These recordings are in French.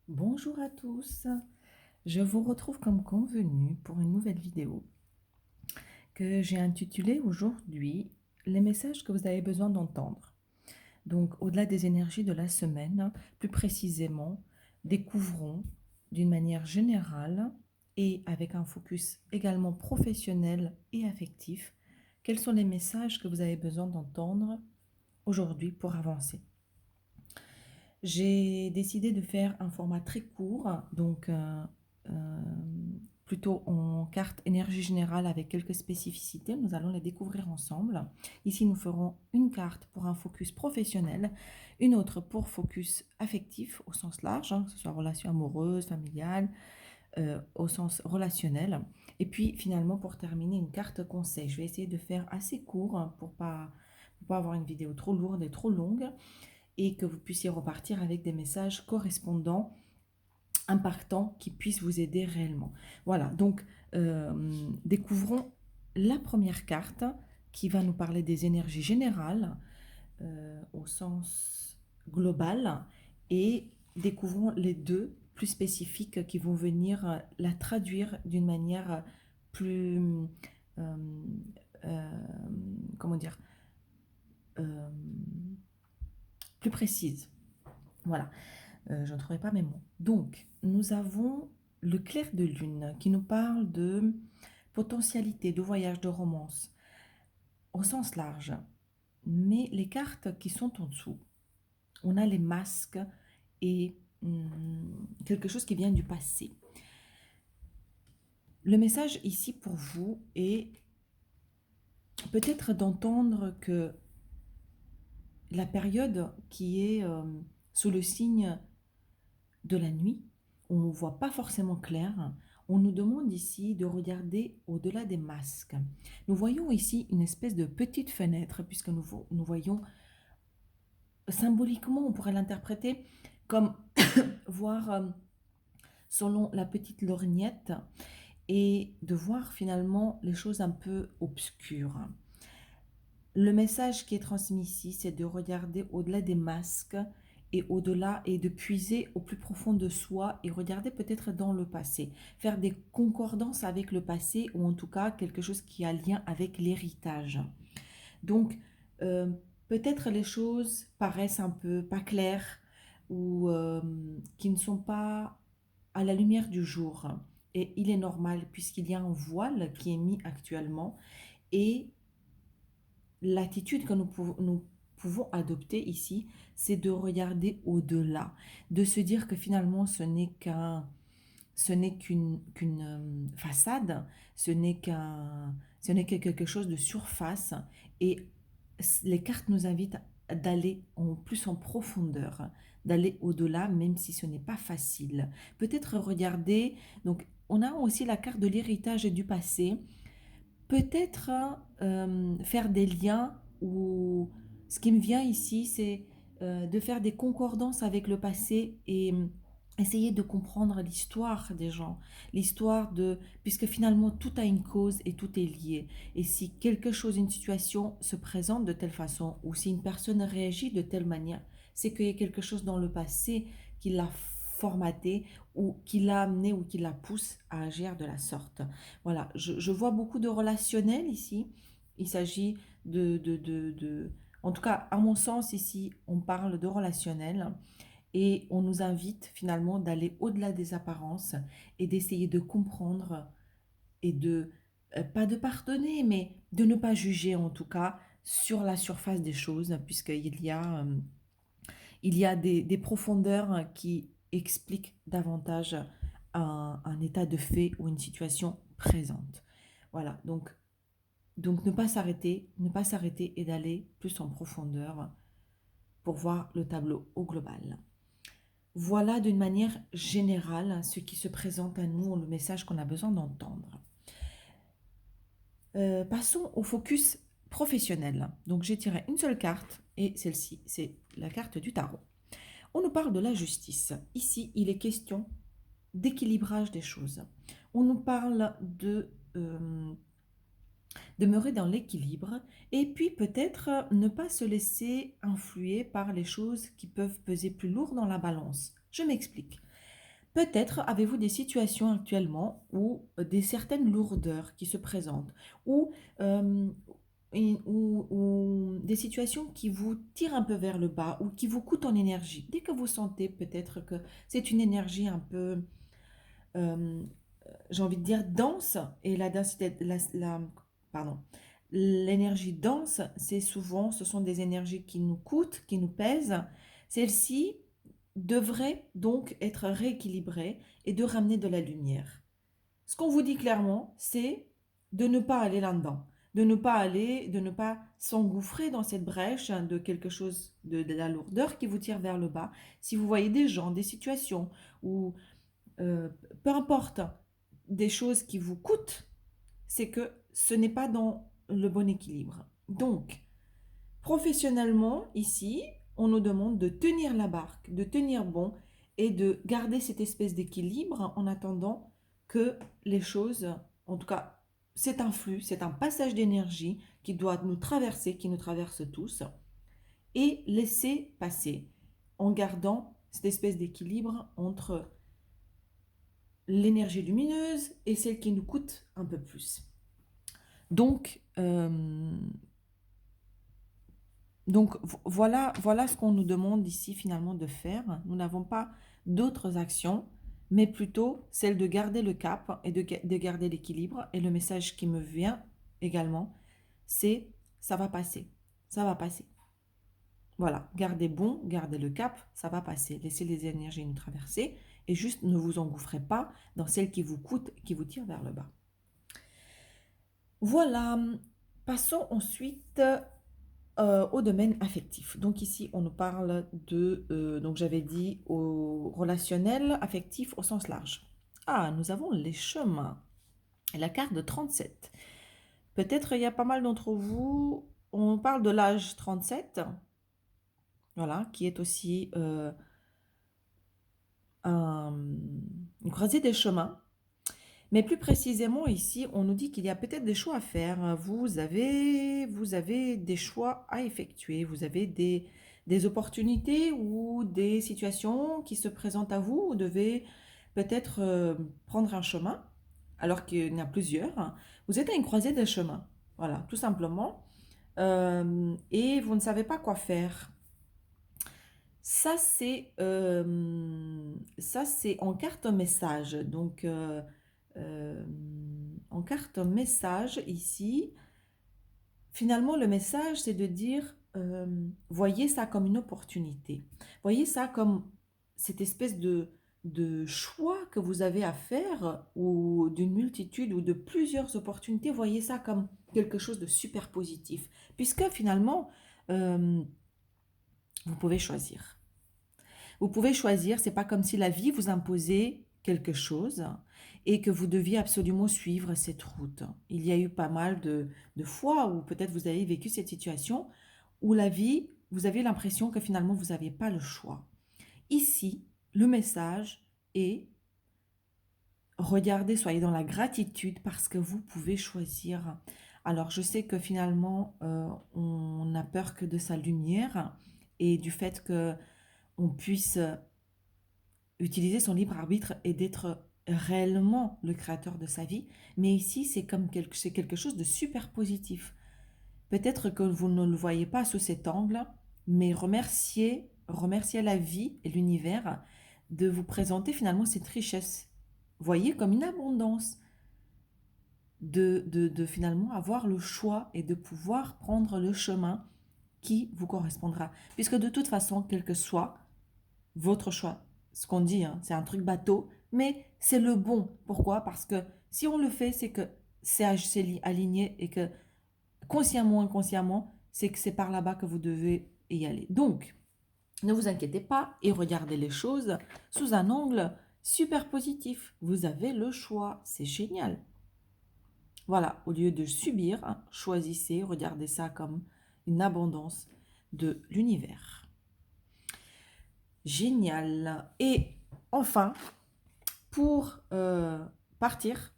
Bonjour à tous, je vous retrouve comme convenu pour une nouvelle vidéo que j'ai intitulée aujourd'hui les messages que vous avez besoin d'entendre. Donc au-delà des énergies de la semaine, plus précisément, découvrons d'une manière générale et avec un focus également professionnel et affectif, quels sont les messages que vous avez besoin d'entendre aujourd'hui pour avancer. J'ai décidé de faire un format très court, donc euh, plutôt en carte énergie générale avec quelques spécificités. Nous allons les découvrir ensemble. Ici, nous ferons une carte pour un focus professionnel, une autre pour focus affectif au sens large, que ce soit relation amoureuse, familiale, au sens relationnel. Et puis finalement, pour terminer, une carte conseil. Je vais essayer de faire assez court pour pas avoir une vidéo trop lourde et trop longue et que vous puissiez repartir avec des messages correspondants, impactants, qui puissent vous aider réellement. Voilà, donc découvrons la première carte qui va nous parler des énergies générales au sens global et découvrons les deux plus spécifiques qui vont venir la traduire d'une manière plus, euh, euh, comment dire, euh, plus précise. Voilà. Je ne trouverai pas mes mots. Donc, nous avons le clair de lune qui nous parle de potentialité, de voyage, de romance, au sens large. Mais les cartes qui sont en dessous, on a les masques et quelque chose qui vient du passé. Le message ici pour vous est peut-être d'entendre que la période qui est sous le signe de la nuit, on ne voit pas forcément clair. On nous demande ici de regarder au-delà des masques. Nous voyons ici une espèce de petite fenêtre, puisque nous voyons symboliquement, on pourrait l'interpréter comme voir selon la petite lorgnette et de voir finalement les choses un peu obscures. Le message qui est transmis ici, c'est de regarder au-delà des masques et au-delà et de puiser au plus profond de soi et regarder peut-être dans le passé, faire des concordances avec le passé ou en tout cas quelque chose qui a lien avec l'héritage. Donc, euh, peut-être les choses paraissent un peu pas claires ou qui ne sont pas à la lumière du jour. Et il est normal puisqu'il y a un voile qui est mis actuellement et l'attitude que nous pouvons adopter ici, c'est de regarder au-delà, de se dire que finalement ce n'est qu'une façade, ce n'est que quelque chose de surface et les cartes nous invitent d'aller en plus en profondeur, d'aller au-delà, même si ce n'est pas facile. Peut-être regarder, donc on a aussi la carte de l'héritage et du passé, peut-être faire des liens ou ce qui me vient ici, c'est de faire des concordances avec le passé et essayer de comprendre l'histoire des gens, l'histoire de, puisque finalement tout a une cause et tout est lié. Et si quelque chose, une situation se présente de telle façon ou si une personne réagit de telle manière, c'est qu'il y a quelque chose dans le passé qui l'a formaté ou qui l'a amené ou qui la pousse à agir de la sorte. Voilà, je vois beaucoup de relationnel ici. Il s'agit en tout cas, à mon sens, ici, on parle de relationnel et on nous invite finalement d'aller au-delà des apparences et d'essayer de comprendre et de, pas de pardonner, mais de ne pas juger en tout cas sur la surface des choses, il y a des profondeurs qui expliquent davantage un état de fait ou une situation présente. Voilà, donc ne pas s'arrêter et d'aller plus en profondeur pour voir le tableau au global. Voilà d'une manière générale ce qui se présente à nous, le message qu'on a besoin d'entendre. Passons au focus professionnel. Donc j'ai tiré une seule carte et celle-ci, c'est la carte du tarot. On nous parle de la justice. Ici, il est question d'équilibrage des choses. On nous parle de demeurer dans l'équilibre et puis peut-être ne pas se laisser influer par les choses qui peuvent peser plus lourd dans la balance. Je m'explique. Peut-être avez-vous des situations actuellement où des certaines lourdeurs qui se présentent ou, ou des situations qui vous tirent un peu vers le bas ou qui vous coûtent en énergie. Dès que vous sentez peut-être que c'est une énergie un peu, euh, j'ai envie de dire dense, et la densité, pardon, l'énergie dense, c'est souvent, ce sont des énergies qui nous coûtent, qui nous pèsent. Celles-ci devraient donc être rééquilibrées et de ramener de la lumière. Ce qu'on vous dit clairement, c'est de ne pas aller là-dedans, de ne pas s'engouffrer dans cette brèche de quelque chose, de la lourdeur qui vous tire vers le bas. Si vous voyez des gens, des situations ou euh, peu importe, des choses qui vous coûtent, c'est que ce n'est pas dans le bon équilibre. Donc, professionnellement, ici, on nous demande de tenir la barque, de tenir bon et de garder cette espèce d'équilibre en attendant que les choses, en tout cas, c'est un flux, c'est un passage d'énergie qui doit nous traverser, qui nous traverse tous, et laisser passer en gardant cette espèce d'équilibre entre l'énergie lumineuse et celle qui nous coûte un peu plus. Donc, voilà ce qu'on nous demande ici finalement de faire. Nous n'avons pas d'autres actions, mais plutôt celle de garder le cap et de garder l'équilibre. Et le message qui me vient également, c'est ça va passer, ça va passer. Voilà, gardez bon, gardez le cap, ça va passer. Laissez les énergies nous traverser et juste ne vous engouffrez pas dans celles qui vous coûtent, qui vous tirent vers le bas. Voilà, passons ensuite au domaine affectif. Donc ici, on nous parle de, donc j'avais dit, au relationnel affectif au sens large. Ah, nous avons les chemins. La carte de 37. Peut-être il y a pas mal d'entre vous, on parle de l'âge 37, voilà, qui est aussi une croisée des chemins. Mais plus précisément ici, on nous dit qu'il y a peut-être des choix à faire. Vous avez des choix à effectuer. Vous avez des opportunités ou des situations qui se présentent à vous. Vous devez peut-être prendre un chemin, alors qu'il y en a plusieurs. Vous êtes à une croisée des chemins. Voilà, tout simplement. Et vous ne savez pas quoi faire. Ça, c'est en carte message. Donc, en carte message ici, finalement, le message, c'est de dire, voyez ça comme une opportunité. Voyez ça comme cette espèce de choix que vous avez à faire ou d'une multitude ou de plusieurs opportunités. Voyez ça comme quelque chose de super positif. Puisque finalement, euh, vous pouvez choisir. Vous pouvez choisir, c'est pas comme si la vie vous imposait quelque chose et que vous deviez absolument suivre cette route. Il y a eu pas mal de fois où peut-être vous avez vécu cette situation où la vie, vous avez l'impression que finalement vous n'avez pas le choix. Ici, le message est regardez, soyez dans la gratitude parce que vous pouvez choisir. Alors je sais que finalement on n'a peur que de sa lumière et du fait que on puisse utiliser son libre arbitre et d'être réellement le créateur de sa vie. Mais ici, c'est quelque chose de super positif. Peut-être que vous ne le voyez pas sous cet angle, mais remerciez la vie et l'univers de vous présenter finalement cette richesse. Voyez comme une abondance de finalement avoir le choix et de pouvoir prendre le chemin qui vous correspondra. Puisque de toute façon, quel que soit votre choix. Ce qu'on dit, hein, c'est un truc bateau, mais c'est le bon. Pourquoi? Parce que si on le fait, c'est que c'est aligné et que consciemment, inconsciemment, c'est que c'est par là-bas que vous devez y aller. Donc, ne vous inquiétez pas et regardez les choses sous un angle super positif. Vous avez le choix, c'est génial. Voilà, au lieu de subir, hein, choisissez, regardez ça comme une abondance de l'univers. Génial. Et enfin, pour partir,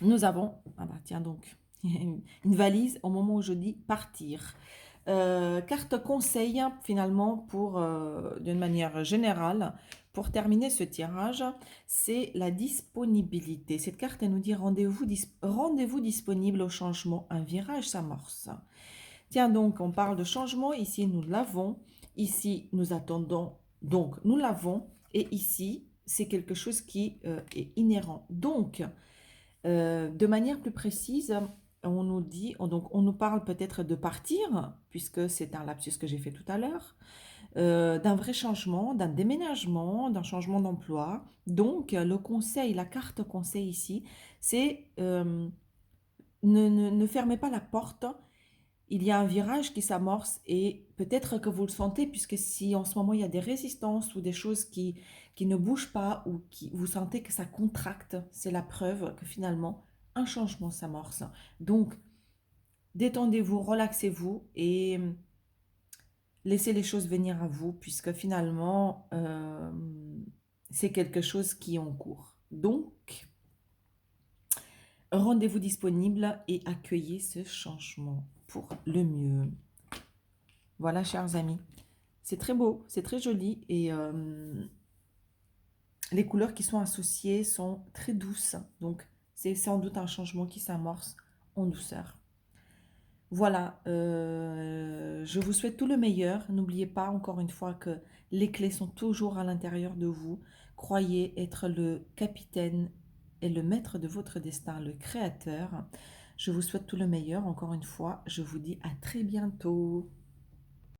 nous avons, ah bah tiens donc, une valise au moment où je dis partir. Carte conseil finalement pour, d'une manière générale, pour terminer ce tirage, c'est la disponibilité. Cette carte, elle nous dit rendez-vous disponible au changement, un virage s'amorce. Tiens donc, on parle de changement, ici nous l'avons, ici nous attendons, donc nous l'avons, et ici c'est quelque chose qui est inhérent. Donc, de manière plus précise, on nous dit, donc on nous parle peut-être de partir, puisque c'est un lapsus que j'ai fait tout à l'heure, d'un vrai changement, d'un déménagement, d'un changement d'emploi. Donc, le conseil, la carte conseil ici, c'est ne fermez pas la porte. Il y a un virage qui s'amorce et peut-être que vous le sentez, puisque si en ce moment il y a des résistances ou des choses qui ne bougent pas ou qui vous sentez que ça contracte, c'est la preuve que finalement un changement s'amorce. Donc, détendez-vous, relaxez-vous et laissez les choses venir à vous, puisque finalement, c'est quelque chose qui est en cours. Donc, rendez-vous disponible et accueillez ce changement pour le mieux. Voilà, chers amis. C'est très beau, c'est très joli et les couleurs qui sont associées sont très douces. Donc, c'est sans doute un changement qui s'amorce en douceur. Voilà, je vous souhaite tout le meilleur. N'oubliez pas encore une fois que les clés sont toujours à l'intérieur de vous. Croyez être le capitaine et le maître de votre destin, le créateur. Je vous souhaite tout le meilleur. Encore une fois, je vous dis à très bientôt.